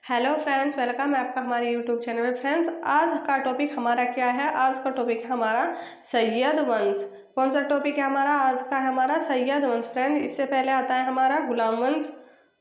Hello friends, welcome है आपका हमारे यूट्यूब चैनल में। फ्रेंड्स, आज का टॉपिक हमारा क्या है? आज का टॉपिक है हमारा सैयद वंश। कौन सा टॉपिक है हमारा? आज का है हमारा सैयद वंश। फ्रेंड, इससे पहले आता है हमारा गुलाम वंश,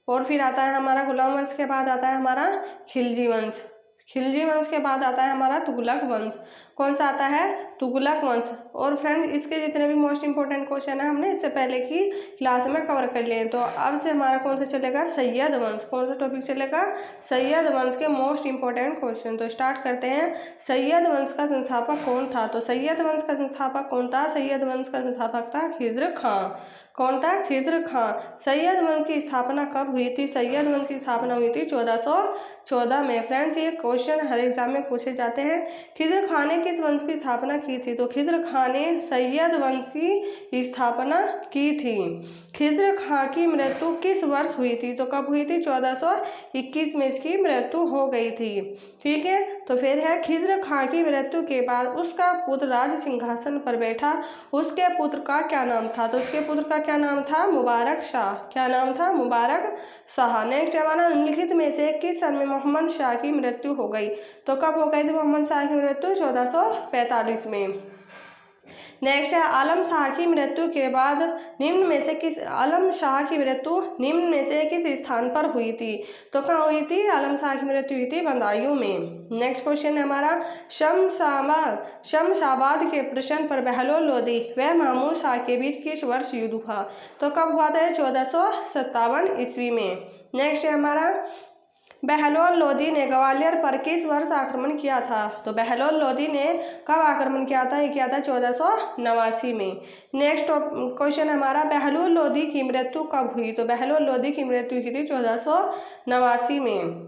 और फिर आता है हमारा गुलाम वंश के बाद आता है हमारा खिलजी वंश। खिलजी वंश के बाद आता है हमारा तुगलक वंश। कौन सा आता है? तुगलक वंश। और फ्रेंड्स, इसके जितने भी मोस्ट इंपॉर्टेंट क्वेश्चन है हमने इससे पहले की क्लास में कवर कर लिए। तो अब से हमारा कौन सा चलेगा? सैयद वंश। कौन सा टॉपिक चलेगा? सैयद वंश के मोस्ट इंपॉर्टेंट क्वेश्चन। तो स्टार्ट करते हैं। सैयद वंश का संस्थापक कौन था? तो सैयद वंश का संस्थापक कौन था? सैयद वंश का संस्थापक था खिज्र खां। कौन था? खिज्र खां। सैयद वंश की स्थापना कब हुई थी? सैयद वंश की स्थापना हुई थी 1414 में। फ्रेंड्स, ये क्वेश्चन हर एग्जाम में पूछे जाते हैं। खिज्र खां ने किस वंश की स्थापना की थी? तो खिज्र खां ने सैयद वंश की स्थापना की थी। खिज्र खां की मृत्यु किस वर्ष हुई थी? तो कब हुई थी? 1421 में इसकी मृत्यु हो गई थी। ठीक है, तो फिर है खिज्र खां की मृत्यु के बाद उसका पुत्र राज सिंहासन पर बैठा। उसके पुत्र का क्या नाम था? तो उसके पुत्र का क्या नाम था? मुबारक शाह। क्या नाम था? मुबारक शाह। नेक्स्ट हमारा निम्नलिखित में से किस सन में मोहम्मद शाह की मृत्यु हो गई? तो कब हो गई थी मोहम्मद शाह की मृत्यु? 1445 में। नेक्स्ट है आलम शाह की मृत्यु के बाद निम्न में से किस आलम शाह की मृत्यु निम्न में से किस स्थान पर हुई थी? तो कहाँ हुई थी? आलम शाह की मृत्यु हुई थी बदायूं में। नेक्स्ट क्वेश्चन है हमारा शमशाबाद के प्रश्न पर बहलोल लोदी व महमूद शाह के बीच किस वर्ष युद्ध हुआ? तो कब हुआ था? 1457 ईस्वी में। नेक्स्ट है हमारा बहलोल लोदी ने ग्वालियर पर किस वर्ष आक्रमण किया था? तो बहलोल लोदी ने कब आक्रमण किया था? ये किया था 1489 में। नेक्स्ट क्वेश्चन हमारा बहलोल लोदी की मृत्यु कब हुई? तो बहलोल लोदी की मृत्यु हुई थी 1489 में।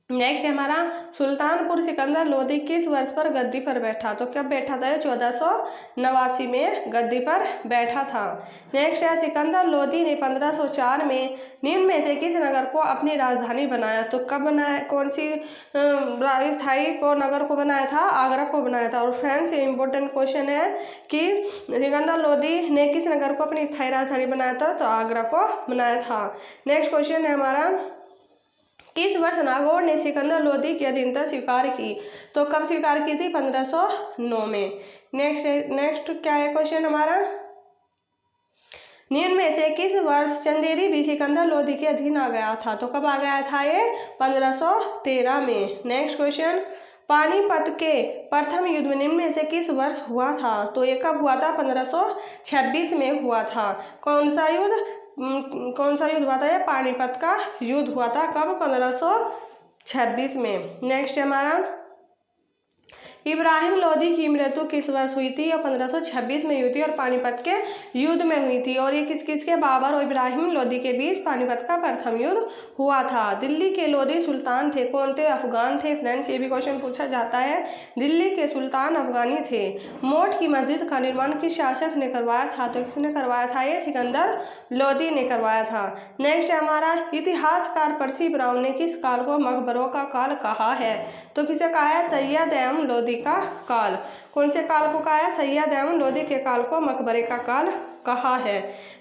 नेक्स्ट है हमारा सुल्तानपुर सिकंदर लोदी किस वर्ष पर गद्दी पर बैठा? तो कब बैठा था? 1489 में गद्दी पर बैठा था। नेक्स्ट है सिकंदर लोदी ने 1504 में निम्न में से किस नगर को अपनी राजधानी बनाया? तो कब बनाया? कौन सी स्थायी को नगर को बनाया था? आगरा को बनाया था। और फ्रेंड्स, ये इंपॉर्टेंट क्वेश्चन है कि सिकंदर लोदी ने किस नगर को अपनी स्थायी राजधानी बनाया था? तो आगरा को बनाया था। नेक्स्ट क्वेश्चन है हमारा किस वर्ष नागौर ने सिकंदर लोदी की अधीनता स्वीकार की? तो कब स्वीकार की थी? 1509 में। नेक्स्ट क्या है क्वेश्चन हमारा? निम्न में से किस वर्ष चंदेरी भी सिकंदर लोदी के अधीन आ गया था? तो कब आ गया था? ये 1513 में। नेक्स्ट क्वेश्चन पानीपत के प्रथम युद्ध में निम्न में से किस वर्ष हुआ था? तो ये कब हुआ था? 1526 में हुआ था। कौन सा युद्ध हुआ था? ये पानीपत का युद्ध हुआ था। कब? 1526 में। नेक्स्ट हमारा इब्राहिम लोदी की मृत्यु किस वर्ष हुई थी? यह 1526 में हुई थी और पानीपत के युद्ध में हुई थी। और ये किस के बाबर और इब्राहिम लोदी के बीच पानीपत का प्रथम युद्ध हुआ था। दिल्ली के लोदी सुल्तान थे कौन थे? अफगान थे। फ्रेंड्स, ये भी क्वेश्चन पूछा जाता है। दिल्ली के सुल्तान अफगानी थे। मोट की मस्जिद का निर्माण किस शासक ने करवाया था? तो किसने करवाया था? ये सिकंदर लोदी ने करवाया था। नेक्स्ट है हमारा इतिहासकार परसी ब्राउन ने किस काल को मकबरों का काल कहा है? तो किसे कहा है? सैयद एवं लोदी का काल। कौन से काल को कहा है? सैयद एवं लोदी के काल को मकबरे का काल कहा है।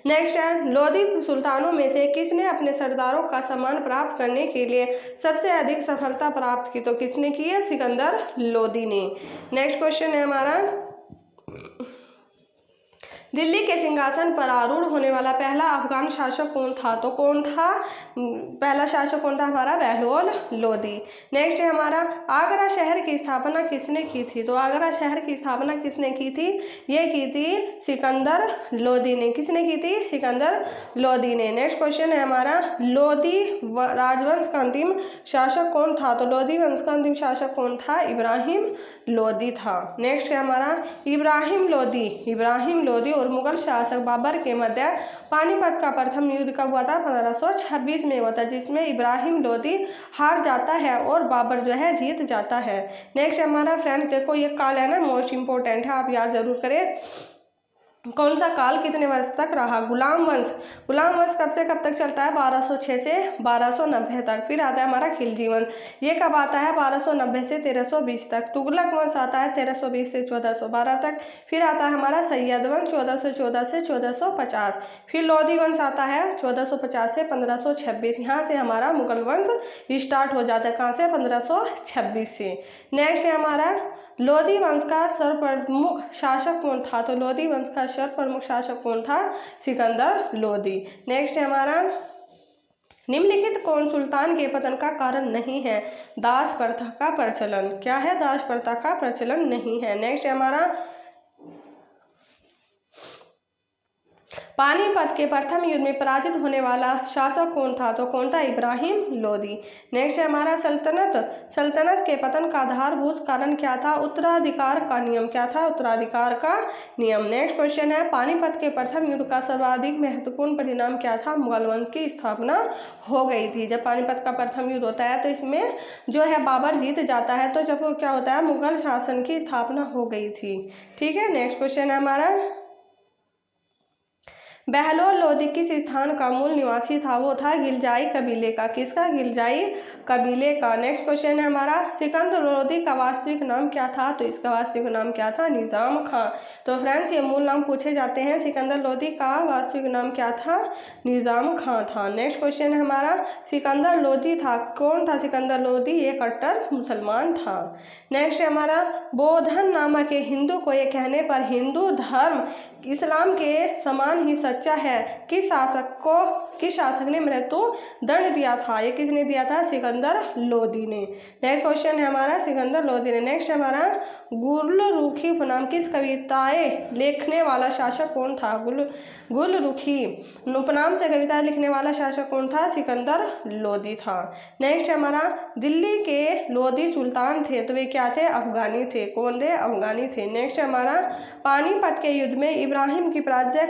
नेक्स्ट है लोदी सुल्तानों में से किसने अपने सरदारों का सम्मान प्राप्त करने के लिए सबसे अधिक सफलता प्राप्त की? तो किसने की है? सिकंदर लोदी ने। नेक्स्ट क्वेश्चन है हमारा दिल्ली के सिंहासन पर आरूढ़ होने वाला पहला अफगान शासक कौन था? तो कौन था? पहला शासक कौन था हमारा? बहलोल लोदी। नेक्स्ट है हमारा आगरा शहर की स्थापना किसने की थी? तो आगरा शहर की स्थापना किसने की थी? ये की थी सिकंदर लोदी ने। किसने की थी? सिकंदर लोदी ने। नेक्स्ट क्वेश्चन है हमारा लोदी राजवंश का अंतिम शासक कौन था? तो लोदी वंश का अंतिम शासक कौन था? इब्राहिम लोदी था। नेक्स्ट है हमारा इब्राहिम लोदी और मुगल शासक बाबर के मध्य पानीपत का प्रथम युद्ध कब हुआ था? 1526 में हुआ था, जिसमें इब्राहिम लोदी हार जाता है और बाबर जो है जीत जाता है। नेक्स्ट हमारा फ्रेंड्स देखो, ये काल है ना मोस्ट इंपॉर्टेंट है, आप याद जरूर करें। कौन सा काल कितने वर्ष तक रहा? गुलाम वंश। गुलाम वंश कब से कब तक चलता है? 1206 से 1290 तक। फिर आता है हमारा खिलजी वंश, ये कब आता है? 1290 से 1320 तक। तुगलक वंश आता है 1320 से 1412 तक। फिर आता है हमारा सैयद वंश 1414 से 1450। फिर लोधी वंश आता है 1450 से 1526। यहाँ से हमारा मुगल वंश स्टार्ट हो जाता है, कहाँ से? 1526 से। नेक्स्ट है हमारा लोधी वंश का सर्वप्रमुख शासक कौन था? तो लोधी वंश का सर्वप्रमुख शासक कौन था? सिकंदर लोधी। नेक्स्ट है हमारा निम्नलिखित कौन सुल्तान के पतन का कारण नहीं है? दास प्रथा का प्रचलन। क्या है? दास प्रथा का प्रचलन नहीं है। नेक्स्ट है हमारा पानीपत के प्रथम युद्ध में पराजित होने वाला शासक कौन था? तो कौन था? इब्राहिम लोदी। नेक्स्ट है हमारा सल्तनत के पतन का आधारभूत कारण क्या था? उत्तराधिकार का नियम। क्या था? उत्तराधिकार का नियम। नेक्स्ट क्वेश्चन है पानीपत के प्रथम युद्ध का सर्वाधिक महत्वपूर्ण परिणाम क्या था? मुगल वंश की स्थापना हो गई थी। जब पानीपत का प्रथम युद्ध होता है तो इसमें जो है बाबर जीत जाता है, तो जब क्या होता है? मुगल शासन की स्थापना हो गई थी। ठीक है। नेक्स्ट क्वेश्चन है हमारा बहलोल लोधी किस स्थान का मूल निवासी था? वो था गिलजाई कबीले का। किसका? गिलजाई कबीले का। नेक्स्ट क्वेश्चन है हमारा सिकंदर लोधी का वास्तविक नाम क्या था? तो इसका वास्तविक नाम क्या था? निजाम खां। तो फ्रेंड्स ये मूल नाम पूछे जाते हैं। सिकंदर लोधी का वास्तविक नाम क्या था? निजाम खां था। नेक्स्ट क्वेश्चन है हमारा सिकंदर लोधी था, कौन था सिकंदर लोधी? ये कट्टर मुसलमान था। नेक्स्ट है हमारा बोधन नामक के हिंदू को ये कहने पर हिंदू धर्म इस्लाम के समान ही सच्चा है किस शासक ने मृत्यु दंड दिया था? ये किसने दिया था? सिकंदर लोधी ने। नेक्स्ट क्वेश्चन है हमारा सिकंदर लोधी ने। नेक्स्ट हमारा गुलरुखी उपनाम किस कविताएं लिखने वाला शासक कौन था? गुलरुखी उपनाम से कविताएं लिखने वाला शासक कौन था? सिकंदर लोधी था। नेक्स्ट हमारा दिल्ली के लोधी सुल्तान थे, तो वे क्या थे? अफगानी थे। कौन थे? अफगानी थे। नेक्स्ट हमारा पानीपत के युद्ध में इब्राहिम की पराजय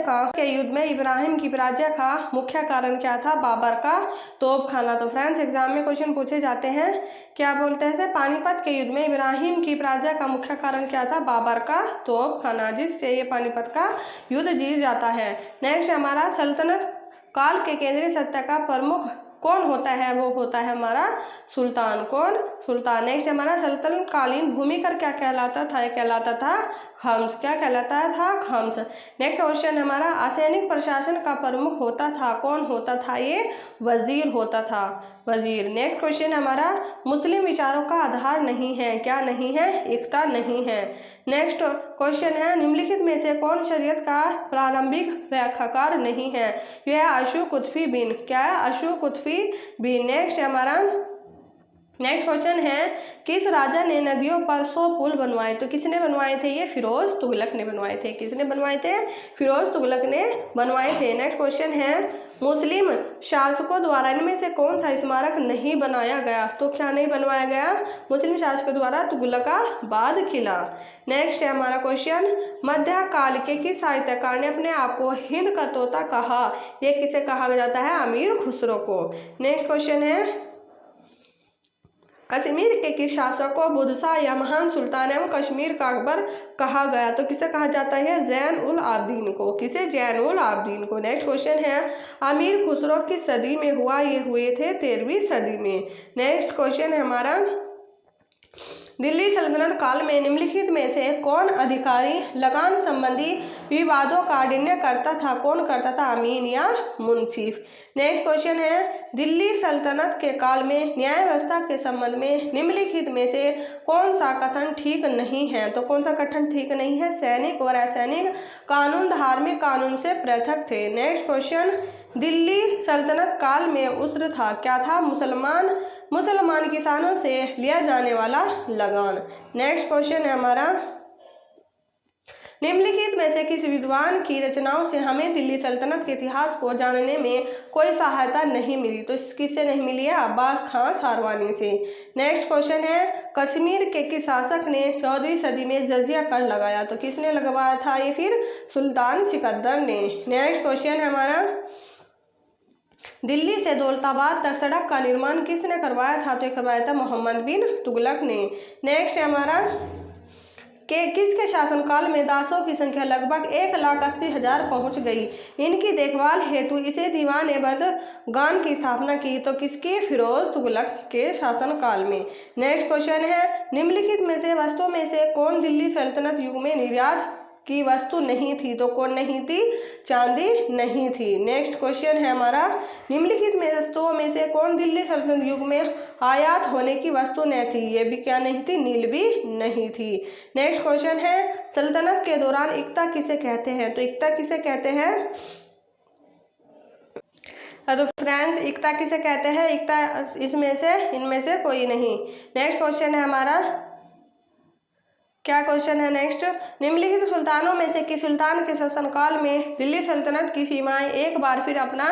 का मुख्य कारण क्या था? बाबर का तोपखाना। तो फ्रेंड्स एग्जाम में क्वेश्चन पूछे जाते हैं, क्या बोलते हैं? पानीपत के युद्ध में इब्राहिम की पराजय का मुख्य कारण क्या था? बाबर का तोपखाना, जिससे ये पानीपत का युद्ध जीत जाता है। नेक्स्ट हमारा सल्तनत काल के केंद्रीय सत्ता का प्रमुख कौन होता है? वो होता है हमारा सुल्तान। कौन? सुल्तान। नेक्स्ट हमारा सल्तनत कालीन भूमिकर क्या कहलाता था? ये कहलाता था खम्स। क्या कहलाता था? खम्स। नेक्स्ट क्वेश्चन हमारा असैनिक प्रशासन का प्रमुख होता था, कौन होता था? ये वजीर होता था, वजीर। नेक्स्ट क्वेश्चन हमारा मुस्लिम विचारों का आधार नहीं है, क्या नहीं है? एकता नहीं है। नेक्स्ट क्वेश्चन है निम्नलिखित में से कौन शरीयत का प्रारंभिक व्याख्याकार नहीं है? यह है अशोक कुतुबी बिन। क्या है? अशोक कुतुबी बिन। नेक्स्ट क्वेश्चन है किस राजा ने नदियों पर 100 पुल बनवाए? तो किसने बनवाए थे? ये फिरोज तुगलक ने बनवाए थे। किसने बनवाए थे? फिरोज तुगलक ने बनवाए थे। नेक्स्ट क्वेश्चन है मुस्लिम शासकों द्वारा इनमें से कौन सा स्मारक नहीं बनाया गया? तो क्या नहीं बनवाया गया? मुस्लिम शासकों द्वारा तुगलकाबाद किला। नेक्स्ट है हमारा क्वेश्चन मध्यकाल के किस साहित्यकार ने अपने आप को हिंद का तोता कहा? ये किसे कहा जाता है? अमीर खुसरो को। नेक्स्ट क्वेश्चन है कश्मीर के किस शासक को बुदशाह या महान सुल्तान एवं कश्मीर का अकबर कहा गया? तो किसे कहा जाता है? जैन उल आबदीन को। किसे? जैन उल आबदीन को। नेक्स्ट क्वेश्चन है अमीर खुसरो किस सदी में हुआ? ये हुए थे 13वीं सदी में। नेक्स्ट क्वेश्चन है हमारा दिल्ली सल्तनत काल में निम्नलिखित में से कौन अधिकारी लगान संबंधी विवादों का निर्णय करता था? कौन करता था? अमीन या मुंसिफ। नेक्स्ट क्वेश्चन है दिल्ली सल्तनत के काल में न्याय व्यवस्था के संबंध में निम्नलिखित में से कौन सा कथन ठीक नहीं है? तो कौन सा कथन ठीक नहीं है? सैनिक और असैनिक कानून धार्मिक कानून से पृथक थे। नेक्स्ट क्वेश्चन दिल्ली सल्तनत काल में उस्र था, क्या था? मुसलमान किसानों से लिया जाने वाला लगान। नेक्स्ट क्वेश्चन है हमारा निम्नलिखित में से किस विद्वान की रचनाओं से हमें दिल्ली सल्तनत के इतिहास को जानने में कोई सहायता नहीं मिली? तो किससे नहीं मिली है? अब्बास खां सारवानी से। नेक्स्ट क्वेश्चन है कश्मीर के किस शासक ने 14वीं सदी में जजिया कर लगाया? तो किसने लगवाया था? ये फिर सुल्तान सिकंदर ने। नेक्स्ट क्वेश्चन है हमारा दिल्ली से दौलताबाद तक सड़क का निर्माण किसने करवाया था? तो ये करवाया था मोहम्मद बिन तुगलक ने। नेक्स्ट है हमारा किसके शासनकाल में दासों की संख्या लगभग 1,80,000 पहुंच गई। इनकी देखभाल हेतु इसे दीवान-ए-बदगान की स्थापना की तो किसकी? फिरोज तुगलक के शासनकाल में। नेक्स्ट क्वेश्चन है, निम्नलिखित में से वस्तुओं में से कौन दिल्ली सल्तनत युग में निर्यात की वस्तु नहीं थी? तो कौन नहीं थी? चांदी नहीं थी। नेक्स्ट क्वेश्चन है हमारा, निम्नलिखित में वस्तुओं में से कौन दिल्ली सल्तनत युग में आयात होने की वस्तु न थी? ये भी क्या नहीं थी? नील भी नहीं थी। नेक्स्ट क्वेश्चन है, सल्तनत के दौरान एकता किसे कहते हैं? तो एकता किसे कहते हैं? तो फ्रेंड्स, एकता किसे कहते हैं? एकता इनमें से कोई नहीं। नेक्स्ट क्वेश्चन है हमारा, क्या क्वेश्चन है नेक्स्ट, निम्नलिखित सुल्तानों में से किस सुल्तान के शासनकाल में दिल्ली सल्तनत की सीमाएं एक बार फिर अपना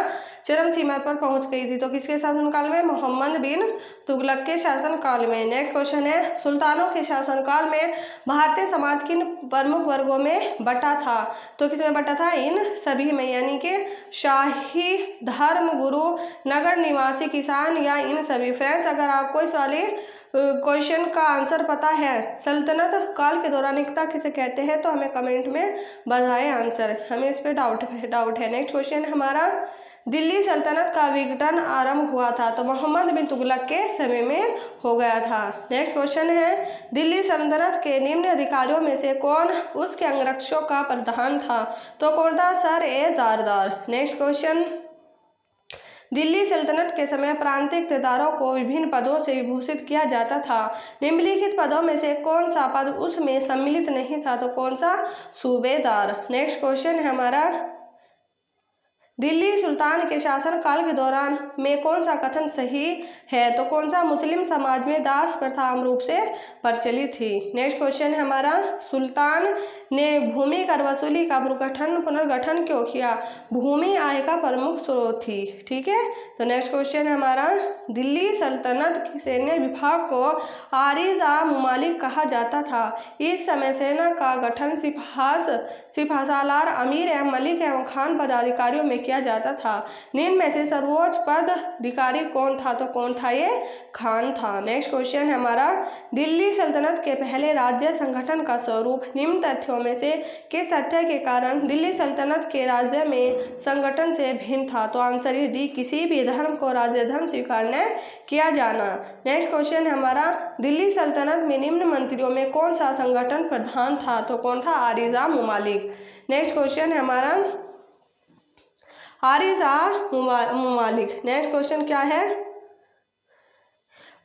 चरम सीमा पर पहुंच गई थी? तो किसके शासनकाल में? मोहम्मद बिन तुगलक के शासनकाल में। नेक्स्ट क्वेश्चन है, सुल्तानों के शासनकाल में भारतीय समाज किन प्रमुख वर्गों में बटा था? तो किसमें बटा था? इन सभी में, यानी कि शाही, धर्म गुरु, नगर निवासी, किसान या इन सभी। फ्रेंड्स, अगर आपको इस वाले क्वेश्चन का आंसर पता है, सल्तनत काल के दौरान एकता किसे कहते हैं, तो हमें कमेंट में बताएं आंसर, हमें इस पे डाउट है। नेक्स्ट क्वेश्चन हमारा, दिल्ली सल्तनत का विघटन आरंभ हुआ था? तो मोहम्मद बिन तुगलक के समय में हो गया था। नेक्स्ट क्वेश्चन है, दिल्ली सल्तनत के निम्न अधिकारियों में से कौन उसके अंगरक्षकों का प्रधान था? तो कौन था? सर-ए-ज़ारदार। नेक्स्ट क्वेश्चन, दिल्ली सल्तनत के समय प्रांतीय इक़्तिदारों को विभिन्न पदों से विभूषित किया जाता था। निम्नलिखित पदों में से कौन सा पद उसमें सम्मिलित नहीं था? तो कौन सा? सूबेदार। नेक्स्ट क्वेश्चन है हमारा, दिल्ली सुल्तान के शासन काल के दौरान में कौन सा कथन सही है? तो कौन सा? मुस्लिम समाज में दास प्रथा आम रूप से प्रचलित थी। नेक्स्ट क्वेश्चन है हमारा, सुल्तान ने भूमि कर वसूली का पुनर्गठन क्यों किया? भूमि आय का प्रमुख स्रोत थी। ठीक है, तो नेक्स्ट क्वेश्चन है हमारा, दिल्ली सल्तनत की सैन्य विभाग को आरिज़-आ-मुमालिक कहा जाता था। इस समय सेना का गठन सिपहसालार, अमीर एवं मलिक एवं खान पदाधिकारियों में किया जाता था। निम्न में से सर्वोच्च पद अधिकारी कौन था? तो कौन था? ये खान था। नेक्स्ट क्वेश्चन है हमारा, दिल्ली सल्तनत के पहले राज्य संगठन का स्वरूप निम्न तथ्यों में से किस तथ्य के कारण दिल्ली सल्तनत के राज्य में संगठन से भिन्न था? तो आंसर इज डी, किसी भी धर्म को राज्य धर्म स्वीकार न किया जाना। नेक्स्ट क्वेश्चन है हमारा, दिल्ली सल्तनत में निम्न मंत्रियों में कौन सा संगठन प्रधान था? तो कौन था? आरिज़-आ-मुमालिक। नेक्स्ट क्वेश्चन है हमारा, आरिज़-आ-मुमालिक। नेक्स्ट क्वेश्चन क्या है,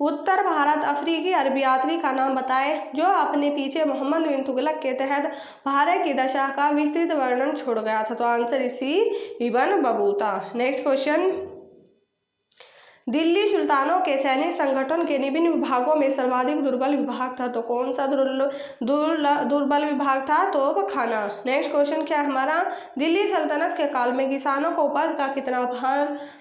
उत्तर भारत अफ्रीकी अरबी यात्री का नाम बताएं जो अपने पीछे मोहम्मद बिन तुगलक के तहत भारत की दशा का विस्तृत वर्णन छोड़ गया था? तो answer C, Ibn Battuta. Next question, Delhi सुल्तानों के सैनिक संगठन के विभिन्न विभागों में सर्वाधिक दुर्बल विभाग था? तो कौन सा दुर्बल विभाग था? तोपखाना। नेक्स्ट क्वेश्चन क्या है हमारा, दिल्ली सल्तनत के काल में किसानों को उपज का कितना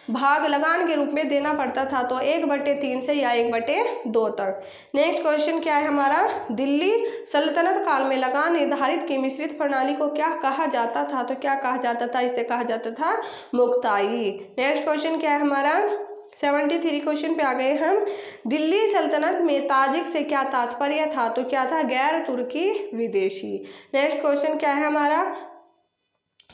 भाग लगान के रूप में देना पड़ता था? तो 1/3 से या 1/2 तक। नेक्स्ट क्वेश्चन क्या है हमारा, दिल्ली सल्तनत काल में लगान निर्धारित की मिश्रित प्रणाली को क्या कहा जाता था? तो क्या कहा जाता था? इसे कहा जाता था मुक्ताई। नेक्स्ट क्वेश्चन क्या है हमारा, 73 क्वेश्चन पे आ गए हम। दिल्ली सल्तनत में ताजिक से क्या तात्पर्य था? तो क्या था? गैर तुर्की विदेशी। नेक्स्ट क्वेश्चन क्या है हमारा,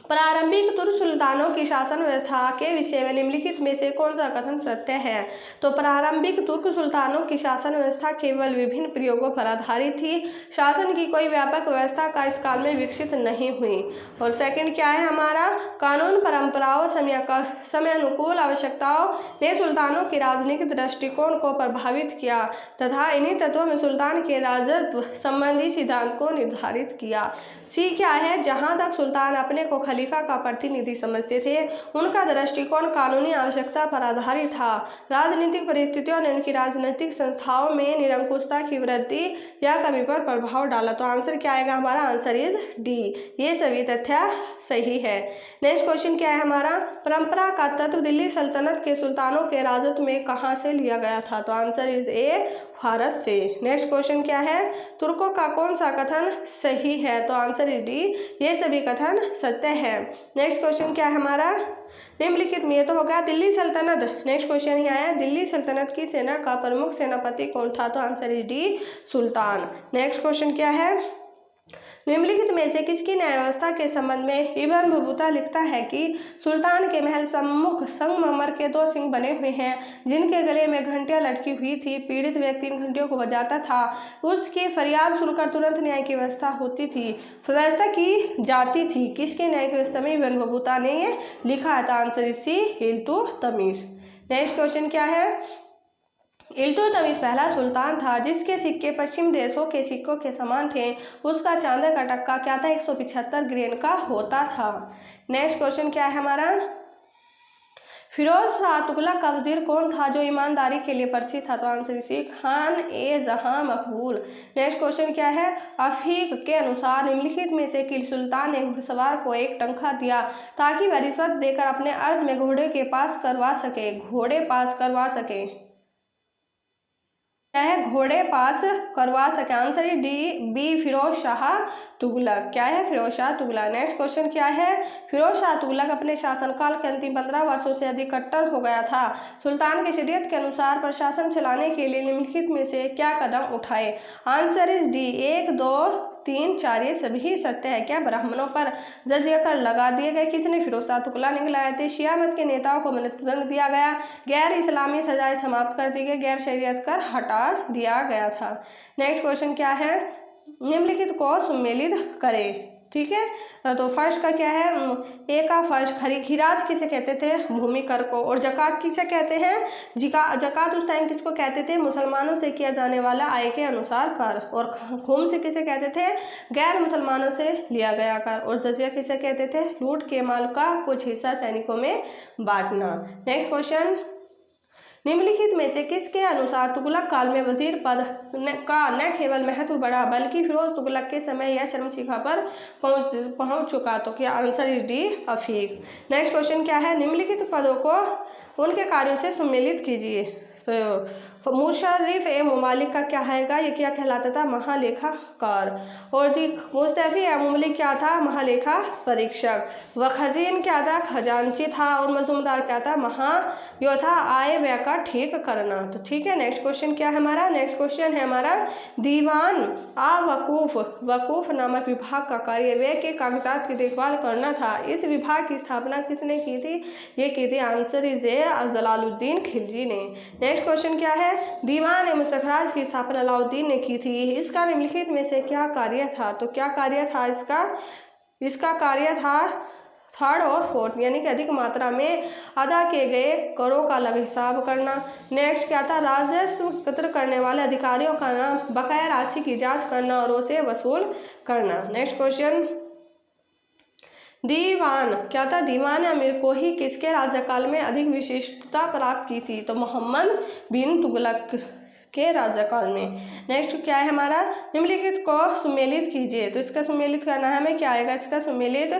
प्रारंभिक तुर्क सुल्तानों की शासन व्यवस्था के विषय में निम्नलिखित में से कौन सा कथन सत्य है? तो प्रारंभिक तुर्क सुल्तानों की शासन व्यवस्था केवल विभिन्न प्रयोगों पर आधारित थी। शासन की कोई व्यापक व्यवस्था का इस काल में विकसित नहीं हुई। और सेकंड क्या है हमारा, कानून परंपराओं समय अनुकूल आवश्यकताओं ने सुल्तानों के राजनीतिक दृष्टिकोण को प्रभावित किया तथा इन्हीं तत्वों में सुल्तान के राजत्व संबंधी सिद्धांत को निर्धारित किया। सी क्या है, जहाँ तक सुल्तान अपने को खलीफा का प्रतिनिधि समझते थे, उनका दृष्टिकोण कानूनी आवश्यकता पर आधारित था। राजनीतिक परिस्थितियों ने उनकी राजनीतिक संस्थाओं में निरंकुशता की वृद्धि या कमी पर प्रभाव डाला। तो आंसर क्या आएगा हमारा? आंसर इज डी, ये सभी तथ्य सही है। नेक्स्ट क्वेश्चन क्या है हमारा, परंपरा का तत्व दिल्ली सल्तनत के सुल्तानों के राजत्व में कहाँ से लिया गया था? तो आंसर इज ए, भारत से। नेक्स्ट क्वेश्चन क्या है, तुर्कों का कौन सा कथन सही है? तो आंसर इज डी, ये सभी कथन सत्य है। नेक्स्ट क्वेश्चन क्या है हमारा, निम्नलिखित में, ये तो होगा दिल्ली सल्तनत। नेक्स्ट क्वेश्चन ही आया, दिल्ली सल्तनत की सेना का प्रमुख सेनापति कौन था? तो answer is D, Sultan. Next question क्या है, निम्नलिखित में से किसकी न्याय व्यवस्था के संबंध में इब्न बतूता लिखता है कि सुल्तान के महल सम्मुख संगमरमर के 2 सिंह बने हुए हैं जिनके गले में घंटियां लटकी हुई थी। पीड़ित व्यक्ति इन घंटियों को बजाता था। उसकी फरियाद सुनकर तुरंत न्याय की व्यवस्था होती थी, व्यवस्था की जाती थी। किसके न्याय की व्यवस्था में इब्न बतूता ने ये लिखा है? Answer is C, Iltutmish. Next question क्या है? इल्तुतमिश पहला सुल्तान था जिसके सिक्के पश्चिम देशों के सिक्कों के समान थे। उसका चांदी का टक्का क्या था? 175 ग्रेन का होता था। नेक्स्ट क्वेश्चन क्या है हमारा? फिरोज शाह तुगलक का वजीर कौन था जो ईमानदारी के लिए प्रसिद्ध था? तो आंसर इसी खान ए जहां मकबूल। नेक्स्ट क्वेश्चन क्या है? अफीक के अनुसार निम्नलिखित में से किस सुल्तान ने घुड़सवार को एक टंका दिया ताकि वह रिश्वत देकर अपने अर्ज में घोड़े के पास करवा सके? घोड़े पास करवा सके, क्या है? घोड़े पास करवा सके। आंसर है डी बी, फिरोज शाह तुगलक। क्या है? फिरोज शाह तुगलक। नेक्स्ट क्वेश्चन क्या है? फिरोज शाह तुगलक अपने शासनकाल के अंतिम 15 वर्षों से अधिक कट्टर हो गया था। सुल्तान की शरीयत के अनुसार प्रशासन चलाने के लिए निम्नलिखित में से क्या कदम उठाए? आंसर इज डी 1, 2, 3, 4 ये सभी सत्य है। क्या? ब्राह्मणों पर जजिया कर लगा दिए गए। किसने? फिरोज शाह तुगलक ने गिलाए थे। शिया मत के नेताओं को मृत्युदंड दिया गया। गैर इस्लामी सजाएं समाप्त कर दी गई। गैर शरीयत कर हटा दिया गया था। नेक्स्ट क्वेश्चन क्या है? निम्नलिखित को सम्मिलित करें। ठीक है, तो फर्स्ट का क्या है? ए का फर्स्ट, खिराज किसे कहते थे? भूमि कर को। और जकात किसे कहते हैं? जकात उस टाइम किसको कहते थे? मुसलमानों से किया जाने वाला आय के अनुसार कर। और खुम से किसे कहते थे? गैर मुसलमानों से लिया गया कर। और जजिया किसे कहते थे? लूट के माल का कुछ हिस्सा सैनिकों में बांटना। नेक्स्ट क्वेश्चन, निम्नलिखित में से किसके अनुसार तुगलक काल में वजीर पद का न केवल महत्व बढ़ा बल्कि फिरोज तुगलक के समय यह चरमसीमा पर पहुंच चुका? तो क्या? Answer is D, Afiq. Next question क्या है? निम्नलिखित पदों को उनके कार्यों से सम्मिलित कीजिए। तो मुशर्रिफ ए ममालिक का क्या आएगा? ये क्या कहलाता था? महालेखाकार। और जी मुस्तफी ए ममालिक क्या था? महालेखा परीक्षक। व खजीन क्या था? खजांची था। और मजूमदार क्या था? महायोद्धा, आय व्यय का ठीक करना। तो ठीक है, नेक्स्ट क्वेश्चन क्या है हमारा? नेक्स्ट क्वेश्चन है हमारा दीवान आ वकूफ। वकूफ नामक विभाग का कार्य व्यय के कागजात की देखभाल करना था। इस विभाग की स्थापना किसने की थी? ये की थी answer is A Jalaluddin Khilji ने। नेक्स्ट क्वेश्चन क्या है? दीवान ए मुस्तखराज की स्थापना अलाउद्दीन ने की थी। इसका निम्नलिखित में से क्या कार्य था? तो क्या कार्य था इसका कार्य था थर्ड और फोर्थ यानी कि अधिक मात्रा में अदा किए गए करों का अलग हिसाब करना। नेक्स्ट क्या था? राजस्व एकत्र करने वाले अधिकारियों का नाम, बकाया राशि की जांच करना और उसे वसूल करना। नेक्स्ट क्वेश्चन, दीवान क्या था? दीवान अमीर को ही किसके राज्यकाल में अधिक विशिष्टता प्राप्त की थी? तो मोहम्मद बिन तुगलक के राज्यकाल में। नेक्स्ट क्या है हमारा? निम्नलिखित को सम्मिलित कीजिए। तो इसका सम्मिलित करना है हमें। क्या आएगा इसका सम्मिलित?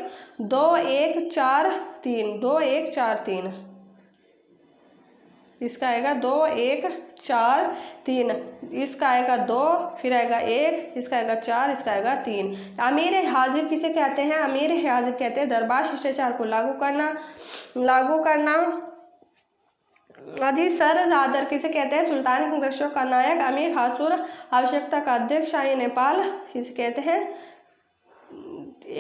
2, 1, 4, 3। 2, 1, 4, 3 इसका आएगा 2, 1, 4, 3। इसका आएगा 2, फिर आएगा 1, इसका आएगा 4, इसका आएगा 3। अमीर हाजिर किसे कहते हैं? अमीर हाजिर कहते हैं दरबार शिष्टाचार को लागू करना। सरदार किसे कहते हैं? सुल्तान संरक्षक का नायक। अमीर हासुर आवश्यकता का अध्यक्ष। शाही नेपाल किसे कहते हैं?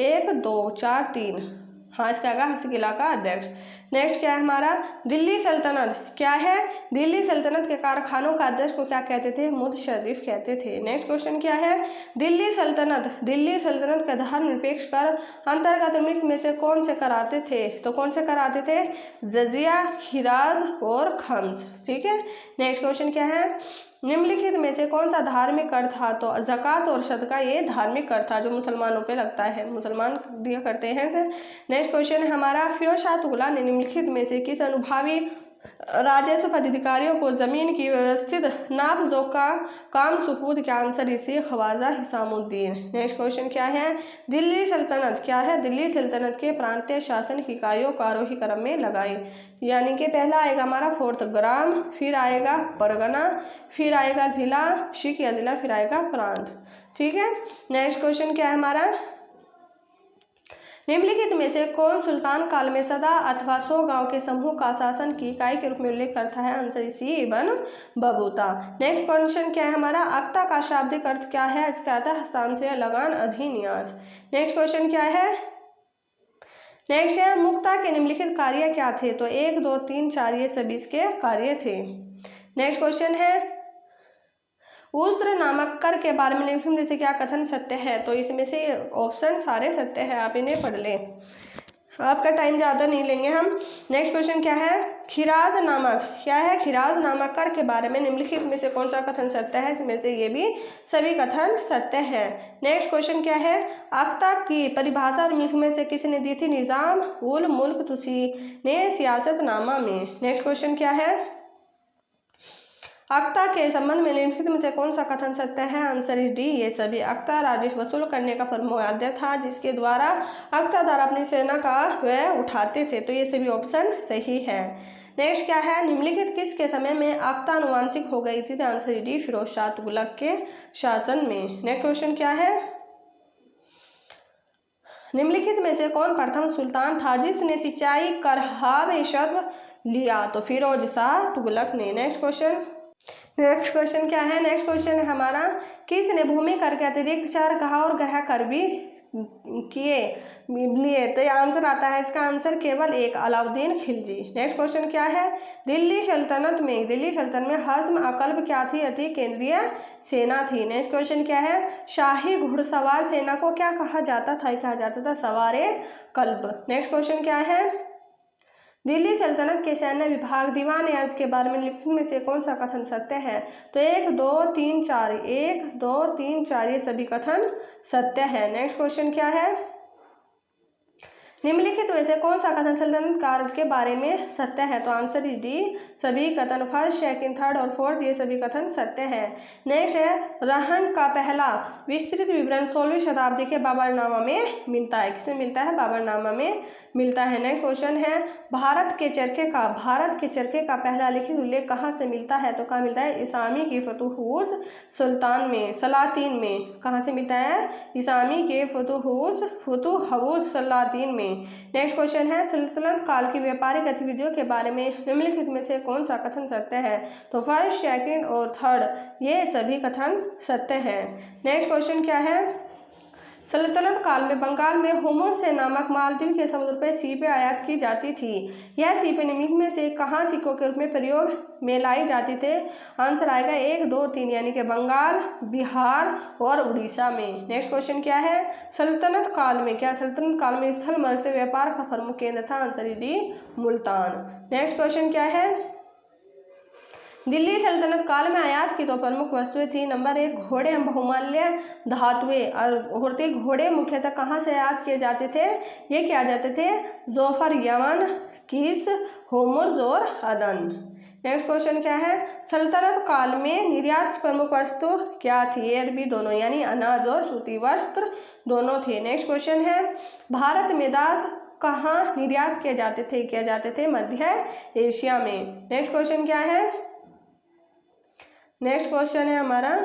1, 2, 4, 3 हाँ इसका आएगा हस्तकिला का अध्यक्ष। नेक्स्ट क्या है हमारा? दिल्ली सल्तनत क्या है? दिल्ली सल्तनत के कारखानों का अध्यक्ष को क्या कहते थे? मुतशर्रिफ कहते थे। नेक्स्ट क्वेश्चन क्या है? दिल्ली सल्तनत का धर्मनिरपेक्ष कर अंतर्गत निम्नलिखित में से कौन से कराते थे? तो कौन से कराते थे? जजिया, खिराज और खम्स। ठीक है, नेक्स्ट क्वेश्चन क्या है? निम्नलिखित में से कौन सा धार्मिक कर था? तो ज़कात और सदका ये धार्मिक कर था जो मुसलमानों पे लगता है, मुसलमान दिया करते हैं। नेक्स्ट क्वेश्चन है हमारा, फिरोज शाह तुगलक ने निम्नलिखित में से किस अनुभवी राजस्व पदाधिकारियों को जमीन की व्यवस्थित नाप जोख का काम सुपुर्द किया? आंसर इसी ख्वाजा हिसामुद्दीन। नेक्स्ट क्वेश्चन क्या है? दिल्ली सल्तनत क्या है? दिल्ली सल्तनत के प्रांतीय शासन की इकाइयों को आरोही क्रम में लगाई, यानी कि पहला आएगा हमारा फोर्थ ग्राम, फिर आएगा परगना, फिर आएगा जिला, शिक या जिला, फिर आएगा प्रांत। ठीक है, नेक्स्ट क्वेश्चन क्या है हमारा? निम्नलिखित में से कौन सुल्तान काल में सदा अथवा 100 गांव के समूह का शासन की इकाई के रूप में उल्लेख करता है? Answer C Ibn Battuta. Next question क्या है हमारा? अख्ता का शाब्दिक अर्थ क्या है? इसका अर्थ है हस्तांतरण, लगान, अधिन्यास। नेक्स्ट क्वेश्चन क्या है? नेक्स्ट है मुक्ता के निम्नलिखित कार्य क्या थे? तो 1, 2, 3, 4 ये सभी इसके कार्य थे। नेक्स्ट क्वेश्चन है उस्त्र नामक कर के बारे में निम्नलिखित में से क्या कथन सत्य है? तो इसमें से ऑप्शन सारे सत्य है, आप इन्हें पढ़ लें, आपका टाइम ज़्यादा नहीं लेंगे हम। नेक्स्ट क्वेश्चन क्या है? खिराज नामक क्या है? खिराज नामक कर के बारे में निम्नलिखित में से कौन सा कथन सत्य है? इसमें से ये भी सभी कथन सत्य है। नेक्स्ट क्वेश्चन क्या है? अख्ता की परिभाषा निम्नलिखित में से किसने दी थी? निज़ाम उल मुल्क तुसी ने सियासतनामा में। नेक्स्ट क्वेश्चन क्या है? अख्ता के संबंध में निम्नलिखित में से कौन सा कथन सत्य है? आंसर इज डी ये सभी। अख्ता राजस्व वसूल करने का प्रमुख आद्य था जिसके द्वारा अख्ता द्वारा अपनी सेना का व्यय उठाते थे, तो ये सभी ऑप्शन सही है। नेक्स्ट क्या है? निम्नलिखित किसके समय में अख्ता आनुवंशिक हो गई थी? Answer is D Firoz Shah Tughlaq के शासन में। नेक्स्ट क्वेश्चन क्या है? निम्नलिखित में से कौन प्रथम सुल्तान था जिसने सिंचाई करहावे शब्द लिया? तो फिरोज शाह तुगलक ने। नेक्स्ट क्वेश्चन क्या है? नेक्स्ट क्वेश्चन है हमारा किसने भूमि कर के अतिरिक्त 4 घाव और ग्रह कर भी किए लिए? तो आंसर आता है इसका आंसर केवल एक, अलाउद्दीन खिलजी। नेक्स्ट क्वेश्चन क्या है? दिल्ली सल्तनत में हज़्म अकल्ब क्या थी? अति केंद्रीय सेना थी। नेक्स्ट क्वेश्चन क्या है? शाही घुड़सवार सेना को क्या कहा जाता था? कहा जाता था सवारे कल्ब। नेक्स्ट क्वेश्चन क्या है? दिल्ली सल्तनत के सैन्य विभाग दीवान अर्ज के बारे में निम्नलिखित में से कौन सा कथन सत्य है? तो 1, 2, 3, 4 1, 2, 3, 4 ये सभी कथन सत्य है। नेक्स्ट क्वेश्चन क्या है? निम्नलिखित में से कौन सा कथन सल्तनत काल के बारे में सत्य है? तो आंसर इज डी सभी कथन। फर्स्ट, सेकंड, थर्ड और फोर्थ ये सभी कथन सत्य है। नेक्स्ट है रहन का पहला विस्तृत विवरण 16वीं शताब्दी के बाबरनामा में मिलता है। किसमें मिलता है? बाबरनामा में मिलता है। नेक्स्ट क्वेश्चन है भारत के चरखे का पहला लिखित उल्लेख कहाँ से मिलता है? तो कहाँ मिलता है? इसामी की फतुहूस सुल्तान में, सलातीन में। कहाँ से मिलता है? इसामी के फतुहूस सलातीन में। नेक्स्ट क्वेश्चन है सल्तनत काल की व्यापारिक गतिविधियों के बारे में निम्नलिखित में से कौन सा कथन सत्य है? तो फर्स्ट, सेकंड और थर्ड ये सभी कथन सत्य है। नेक्स्ट क्वेश्चन क्या है? सल्तनत काल में बंगाल में होमुर से नामक मालदीव के समुद्र पर सीपें आयात की जाती थी। यह सीपें निम्नलिखित में से कहाँ सिक्कों के रूप में प्रयोग में लाई जाती थे? आंसर आएगा 1, 2, 3 यानी कि बंगाल, बिहार और उड़ीसा में। नेक्स्ट क्वेश्चन क्या है? सल्तनत काल में स्थल मार्ग से व्यापार का प्रमुख केंद्र था? Answer D Multan. Next question क्या है? दिल्ली सल्तनत काल में आयात की 2 प्रमुख वस्तुएं थी। नंबर 1 घोड़े एवं बहुमूल्य धातुएं। और घोड़े मुख्यतः कहाँ से आयात किए जाते थे? ये किया जाते थे जोफर, यमन, किस, होमुर्ज और अदन। नेक्स्ट क्वेश्चन क्या है? सल्तनत काल में निर्यात की प्रमुख वस्तु क्या थी? अरबी दोनों यानी अनाज और सूती वस्त्र दोनों थे। नेक्स्ट क्वेश्चन है भारत में दास कहाँ निर्यात किए जाते थे? मध्य एशिया में। नेक्स्ट क्वेश्चन क्या है? नेक्स्ट क्वेश्चन है हमारा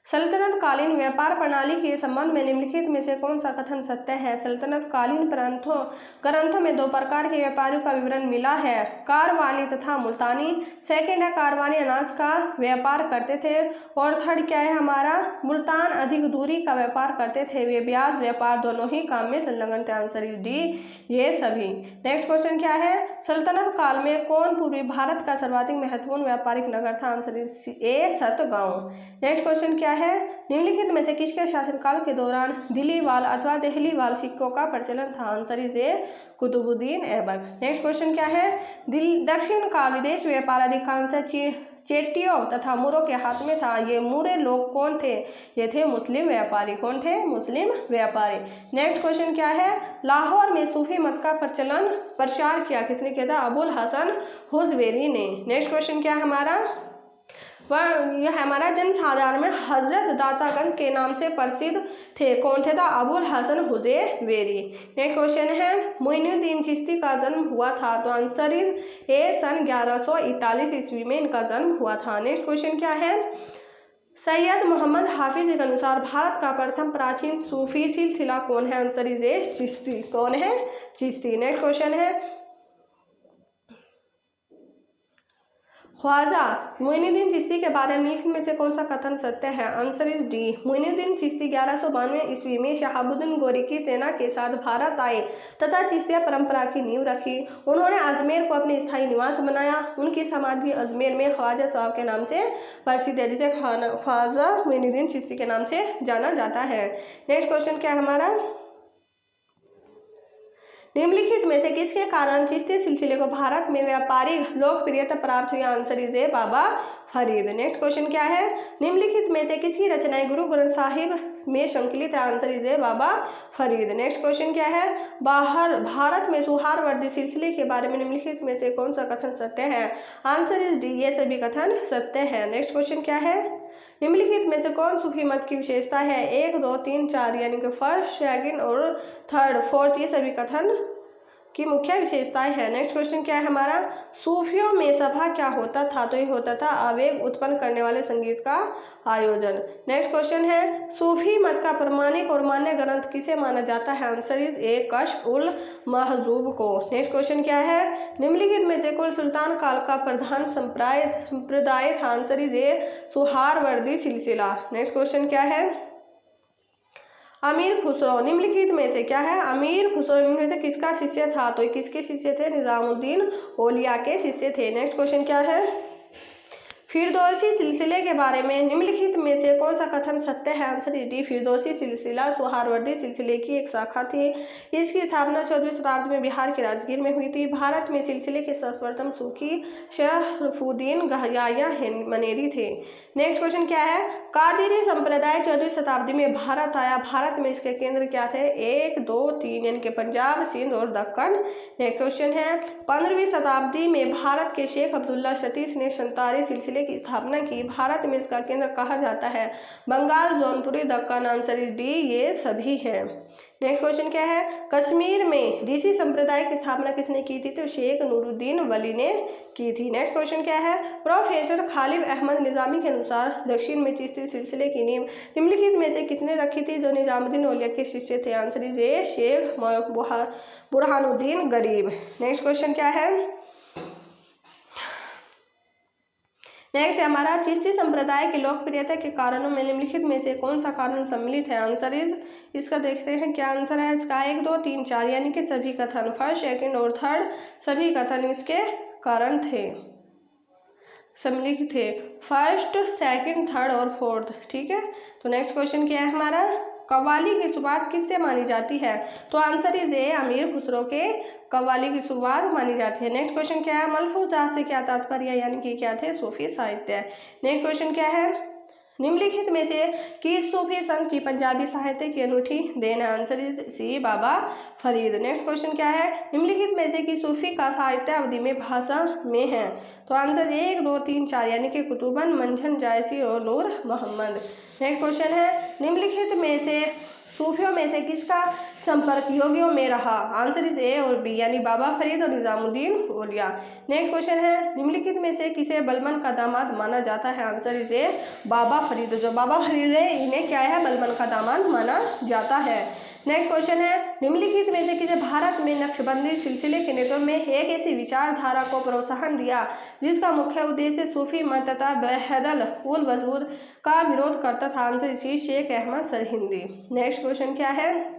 सल्तनत कालीन व्यापार प्रणाली के संबंध में निम्नलिखित में से कौन सा कथन सत्य है? सल्तनत कालीन ग्रंथों में 2 प्रकार के व्यापारियों का विवरण मिला है, कारवानी तथा मुल्तानी। सेकंड है कारवानी अनाज का व्यापार करते थे और थर्ड क्या है हमारा? मुल्तान अधिक दूरी का व्यापार करते थे। वे ब्याज व्यापार दोनों ही काम में संलग्न थे। आंसर इज डी ये सभी। नेक्स्ट क्वेश्चन क्या है? सल्तनत काल में कौन पूर्वी भारत का सर्वाधिक महत्वपूर्ण व्यापारिक नगर था? Answer is A Satgaon. Next question क्या है? निम्नलिखित में से किसके शासनकाल के दौरान दिल्लीवाल अथवा देहलीवाल सिक्कों का प्रचलन था? Answer is A Qutbuddin Aibak. Next question क्या है? दक्षिण का विदेश व्यापार अधिकांश चेटियों तथा मूरों के हाथ में था। ये मूरे लोग कौन थे? ये थे मुस्लिम व्यापारी। कौन थे? मुस्लिम व्यापारी। नेक्स्ट क्वेश्चन क्या है? लाहौर में सूफी मत का प्रचार किया किसने किया था? अबुल हसन हुजवेरी ने। नेक्स्ट क्वेश्चन क्या है हमारा? यह हमारा जन्म साधारण में हजरत दातागंज के नाम से प्रसिद्ध थे। कौन थे? अबुल हसन हुजवेरी। नेक्स्ट क्वेश्चन है मोइनुद्दीन चिश्ती का जन्म हुआ था? तो आंसर इज ए सन 1141 ईस्वी में इनका जन्म हुआ था। नेक्स्ट क्वेश्चन क्या है? सैयद मोहम्मद हाफिज के अनुसार भारत का प्रथम प्राचीन सूफी सिलसिला कौन है? आंसर इज ए चिश्ती। कौन है? चिश्ती। नेक्स्ट क्वेश्चन है, ख्वाजा मोइनुद्दीन चिश्ती के बारे में निम्नलिखित में से कौन सा कथन सत्य है? Answer is D. Moinuddin Chishti 1192 ईस्वी में शहाबुद्दीन गौरी की सेना के साथ भारत आए तथा चिश्तिया परंपरा की नींव रखी। उन्होंने अजमेर को अपने स्थायी निवास बनाया। उनकी समाधि अजमेर में ख्वाजा साहब के नाम से प्रसिद्ध है, जिसे ख्वाजा मोइनुद्दीन चिश्ती के नाम से जाना जाता है। नेक्स्ट क्वेश्चन क्या है हमारा, निम्नलिखित में से किसके कारण चिश्ती सिलसिले को भारत में व्यापारिक लोकप्रियता प्राप्त हुई? Answer is A Baba Farid. Next question क्या है, निम्नलिखित में से किसकी रचनाएं गुरु ग्रंथ साहिब में संकलित है? Answer is A Baba Farid. Next question क्या है, भारत में सुहारवर्दी सिलसिले के बारे में निम्नलिखित में से कौन सा कथन सत्य है? आंसर इज डी, ये सभी कथन सत्य है। नेक्स्ट क्वेश्चन क्या है, निम्नलिखित में से कौन सूफी मत की विशेषता है? 1, 2, 3, 4 यानी कि फर्स्ट, सेकंड और थर्ड, फोर्थ, ये सभी कथन की मुख्य विशेषताएं हैं। नेक्स्ट क्वेश्चन क्या है हमारा, सूफियों में सभा क्या होता था? तो ये होता था आवेग उत्पन्न करने वाले संगीत का आयोजन। नेक्स्ट क्वेश्चन है, सूफी मत का प्रमाणिक और मान्य ग्रंथ किसे माना जाता है? आंसर इज ए कश्फ उल महजूब को। नेक्स्ट क्वेश्चन क्या है, निम्नलिखित में से कुल सुल्तान काल का प्रधान संप्रदाय था? आंसर इज ए सुहारवर्दी सिलसिला। नेक्स्ट क्वेश्चन क्या है, अमीर खुसरो निम्नलिखित में से क्या है? अमीर खुसरो इनमें से किसका शिष्य था? तो किसके शिष्य थे? निजामुद्दीन औलिया के शिष्य थे। नेक्स्ट क्वेश्चन क्या है, फिरदौसी सिलसिले के बारे में निम्नलिखित में से कौन सा कथन सत्य है? आंसर इज डी, फिरदौसी सिलसिला सुहारवर्दी सिलसिले की एक शाखा थी। इसकी स्थापना 14वीं शताब्दी में बिहार के राजगीर में हुई थी। भारत में सिलसिले के सर्वप्रथम सूफी शरफुद्दीन गहयाया मनेरी थे। नेक्स्ट क्वेश्चन क्या है, कादिरी संप्रदाय 14वीं शताब्दी में भारत आया। भारत में इसके केंद्र क्या थे? 1, 2, 3 यानी कि पंजाब, सिंध और दक्कन। नेक्स्ट क्वेश्चन है, 15वीं शताब्दी में भारत के शेख अब्दुल्ला सतीश ने संतारी सिलसिले की स्थापना की। भारत में इसका केंद्र कहा जाता है Bengal, Jaunpuri, Deccan. Answer is D, ये सभी है। नेक्स्ट क्वेश्चन क्या है, कश्मीर में ऋषि संप्रदाय की स्थापना किसने की थी? तो शेख नूरुद्दीन वली ने की थी। नेक्स्ट क्वेश्चन क्या है, प्रोफेसर खालिद अहमद निजामी के अनुसार दक्षिण में चिश्ती सिलसिले की नींव निम्नलिखित में से किसने रखी थी? जो निजामुद्दीन औलिया के शिष्य थे। Answer is A Sheikh Burhanuddin Gharib. Next question क्या है, नेक्स्ट है हमारा, चिश्ती संप्रदाय की लोकप्रियता के कारणों में निम्नलिखित में से कौन सा कारण सम्मिलित है? आंसर इज, इसका देखते हैं क्या आंसर है इसका। 1, 2, 3, 4 यानी कि सभी कथन, फर्स्ट, सेकंड और थर्ड सभी कथन इसके कारण थे, सम्मिलित थे। फर्स्ट, सेकंड, थर्ड और फोर्थ। ठीक है, तो नेक्स्ट क्वेश्चन क्या है हमारा, कव्वाली की शुरुआत किससे मानी जाती है? तो आंसर इज ए, अमीर खुसरो के कव्वाली की शुरुआत मानी जाती है। नेक्स्ट क्वेश्चन क्या है, मलफूजात से क्या तात्पर्य यानी कि क्या थे? सूफी साहित्य। नेक्स्ट क्वेश्चन क्या है, निम्नलिखित में से किस सूफी संत की पंजाबी साहित्य की अनूठी देन है? Answer is C, Baba Farid. Next question क्या है, निम्नलिखित में से किस सूफी का साहित्य अवधि में भाषा में है? तो आंसर 1, 2, 3, 4 यानी कि कुतुबन, मंझन, जायसी और नूर मोहम्मद। नेक्स्ट क्वेश्चन है, निम्नलिखित में से सूफियों में से किसका संपर्क योगियों में रहा? आंसर इज ए और बी यानी बाबा फरीद और निजामुद्दीन औलिया। नेक्स्ट क्वेश्चन है, निम्नलिखित में से किसे बलबन का दामाद माना जाता है? आंसर इज ए, बाबा फरीद। जो बाबा फरीद है इन्हें क्या है? बलबन का दामाद माना जाता है। नेक्स्ट क्वेश्चन है, निम्नलिखित में से किसे भारत में नक्शबंदी सिलसिले के नेतृत्व में एक ऐसी विचारधारा को प्रोत्साहन दिया जिसका मुख्य उद्देश्य सूफी मत तथा बहदल उल वजूद का विरोध करता था? आंसर इसी, शेख अहमद सरहिंदी। नेक्स्ट क्वेश्चन क्या है,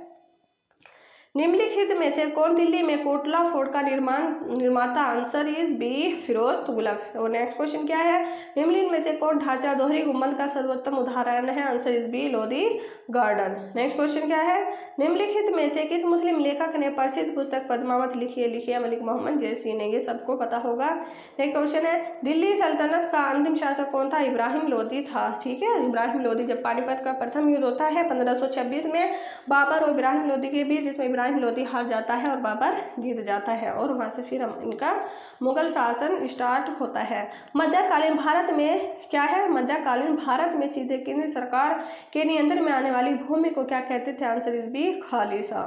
निम्नलिखित में से कौन दिल्ली में कोटला फोर्ट का निर्माता? Answer is B, Firoz Tughlaq. और नेक्स्ट क्वेश्चन क्या है, निम्नलिखित में से कौन ढांचा दोहरी गुंबद का सर्वोत्तम उदाहरण है? Answer is B, Lodhi garden. Next question क्या है, निम्नलिखित में से किस मुस्लिम लेखक ने प्रसिद्ध पुस्तक पद्मावत लिखी है? मलिक मोहम्मद जैसी ने, ये सबको पता होगा। नेक्स्ट क्वेश्चन है, दिल्ली सल्तनत का अंतिम शासक कौन था? इब्राहिम लोदी था। ठीक है, इब्राहिम लोदी। जब पानीपत का प्रथम युद्ध होता है 1526 में बाबर और इब्राहिम लोदी के बीच, जिसमें इब्राहिम लोदी हार जाता है और बाबर जीत जाता है, और वहां से फिर इनका मुगल शासन स्टार्ट होता है। मध्यकालीन भारत में क्या है? मध्यकालीन भारत में सीधे केंद्र सरकार के नियंत्रण में आने वाली भूमि को क्या कहते थे? Answer is B, khalisa.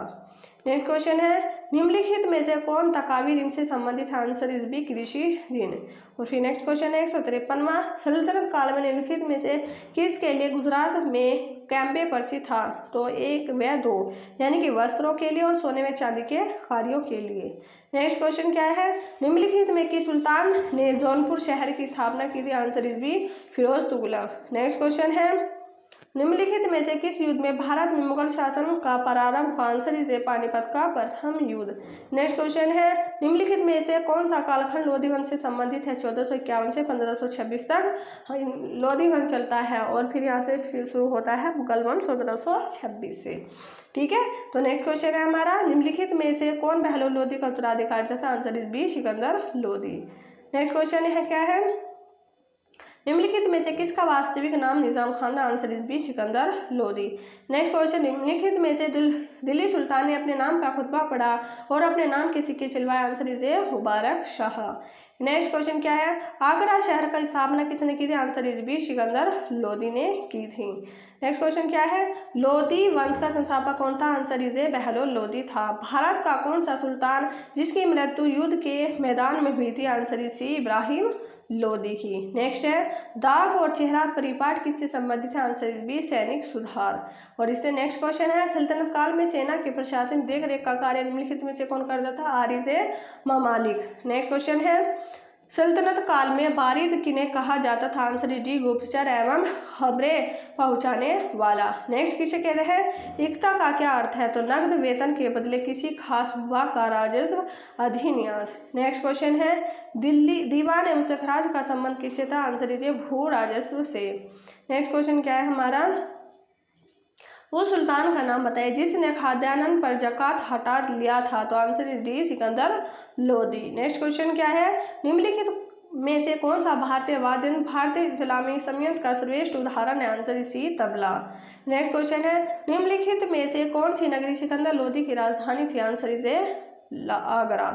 Next question है निम्नलिखित में से कौन तकावी ऋण से संबंधित है? आंसर इज बी कृषि ऋण। और फिर नेक्स्ट क्वेश्चन है 153वां, सल्तनत काल में निम्नलिखित में से किसके लिए गुजरात में कैंपे प्रसिद्ध था? तो 1 व 2 यानी कि वस्त्रों के लिए और सोने व चांदी के कार्यों के लिए। नेक्स्ट क्वेश्चन क्या है निम्नलिखित में किस सुल्तान ने जौनपुर शहर की स्थापना की थी? Answer is B Firoz Tughlaq. Next question है निम्नलिखित में से किस युद्ध में भारत में मुगल शासन का प्रारंभ? आंसर इज पानीपत का प्रथम युद्ध। नेक्स्ट क्वेश्चन है निम्नलिखित में से कौन सा कालखंड लोधी वंश से संबंधित है? 1451 से 1526 तक लोधी वंश चलता है और फिर यहाँ से फिर शुरू होता है मुगल वंश 1526 से। ठीक है, तो नेक्स्ट क्वेश्चन है हमारा निम्नलिखित में से कौन बहलोल लोधी का उत्तराधिकारी था? Answer is B Sikandar Lodhi. Next question है क्या है निम्नलिखित में से किसका वास्तविक नाम Nizam Khan? Answer is B Sikandar Lodhi. Next question निम्नलिखित में से दिल्ली सुल्तान ने अपने नाम का खुतबा पढ़ा और अपने नाम के सिक्के चिलवाए? Answer is A Mubarak Shah. Next question क्या है आगरा शहर का स्थापना किसने की थी? Answer is B Sikandar Lodhi ने की थी। नेक्स्ट क्वेश्चन क्या है लोधी वंश का संस्थापक कौन था? आंसर इज ए बहलोल लोधी था। भारत का कौन सा सुल्तान जिसकी मृत्यु युद्ध के मैदान में हुई थी? Answer is C Ibrahim Lodhi की। नेक्स्ट है दाग और चेहरा परिपाट किससे संबंधित है? आंसर इज बी सैनिक सुधार। और इससे नेक्स्ट क्वेश्चन है सल्तनत काल में सेना के प्रशासन देख रेख का कार्य निम्नलिखित में से कौन करता था? आरिज ममालिक। नेक्स्ट क्वेश्चन है सल्तनत काल में बारिद किन्हें कहा जाता था? आंसर इज डी गुप्तचर एवं खबरें पहुंचाने वाला। नेक्स्ट किसे कहते हैं एकता का क्या अर्थ है? तो नगद वेतन के बदले किसी खास विभाग का राजस्व अधिन्यास। नेक्स्ट क्वेश्चन है दिल्ली दीवान मुसखराज का संबंध किससे था? आंसर इज भू राजस्व से। नेक्स्ट क्वेश्चन क्या है हमारा वो सुल्तान का नाम बताइए जिसने खाद्यान्न पर जकात हटा लिया था? तो answer is D Sikandar Lodhi. Next question क्या है निम्नलिखित में से कौन सा भारतीय वाद्य भारतीय इस्लामी संयंत्र का श्रेष्ठ उदाहरण है? Answer is C tabla. Next question है निम्नलिखित में से कौन सी नगरी सिकंदर लोधी की राजधानी थी? आंसर इज ए आगरा।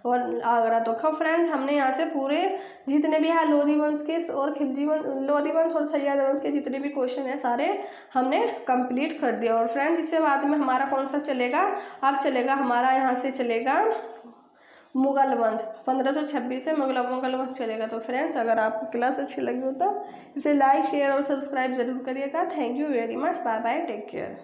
और आगरा तो खब फ्रेंड्स हमने यहाँ से पूरे जितने भी है लोधी वंश के और खिलजी वंश लोधी वंश और सैयद वंश के जितने भी क्वेश्चन है सारे हमने कंप्लीट कर दिया। और फ्रेंड्स इससे बाद में हमारा कौन सा चलेगा? अब चलेगा हमारा यहाँ से चलेगा मुगल वंश 1526 से मुगल वंश चलेगा। तो फ्रेंड्स अगर आपको क्लास अच्छी लगी हो तो इसे लाइक शेयर और सब्सक्राइब जरूर करिएगा। Thank you very much. Bye bye, take care.